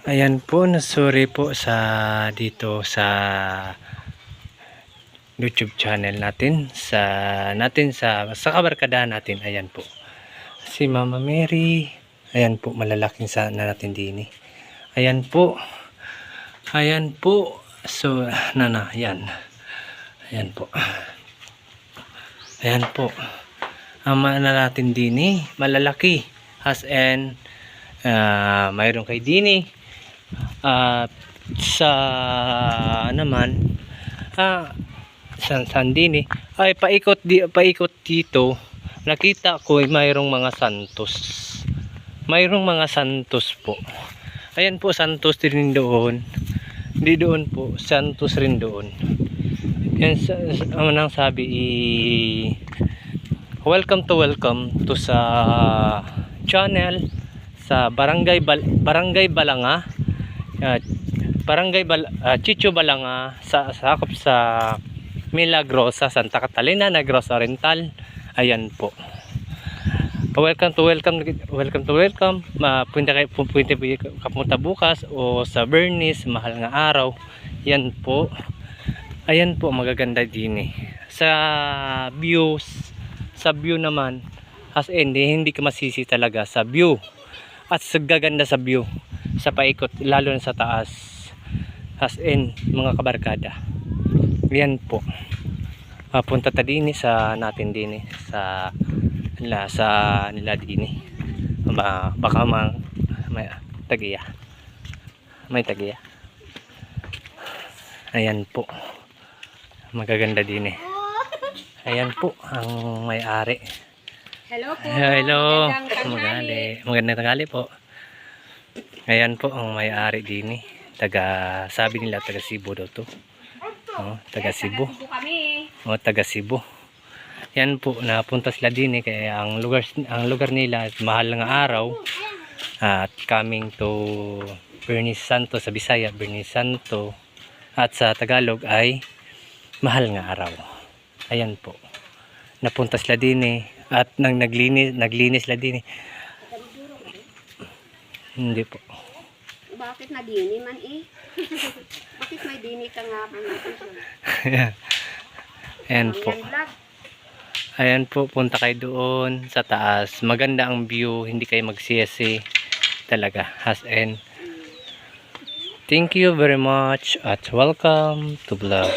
Ayan po, sorry po sa dito sa YouTube channel natin sa kabarkadahan natin. Ayan po. Si Mama Mary. Ayan po, malalaking sana natin din. Ayan po. Ayan po. So, ayan. Ayan po. Ayan po. Ama na natin din, malalaki. As in, mayroon kay Dini. Sa naman san din ay paikot dito nakita ko ay mayroong mga santos po. Ayan po, santos din doon, hindi doon po, santos rin doon. Yan nang sabi welcome to sa channel sa Barangay Balanga, Chicho Balanga, sakop sa Milagrosa, Santa Catalina, Negros Oriental. Ayan po. Welcome. Pwede kapunta bukas o sa Bernice, mahal nga araw. Yan po. Ayan po, magaganda din sa view naman. As in, hindi ka masisi talaga sa view. At gaganda sa view sa paikot, lalo na sa taas. As in, mga kabarkada, yan po. Punta ta din sa natin din sa nila din. Baka may tagiya. Ayan po, magaganda din. Ayan po ang may-ari. Hello po. Hello. Magandang tanghali po. Ayan po ang may-ari din. Sabi nila taga Cebu daw to. Taga Cebu. Taga Cebu. Yan po, napunta sila din kaya ang lugar nila mahal nga araw. At coming to Bernice Santo sa Bisaya, Bernice Santo, at sa Tagalog ay mahal nga araw. Ayan po. Napunta sila din at naglinis sila din. Hindi po. Bakit na dini man Bakit may dini ka nga pa Ayan po. Ayan po, punta kayo doon sa taas. Maganda ang view, hindi kayo magsiyasi talaga. As in. Thank you very much at welcome to vlog.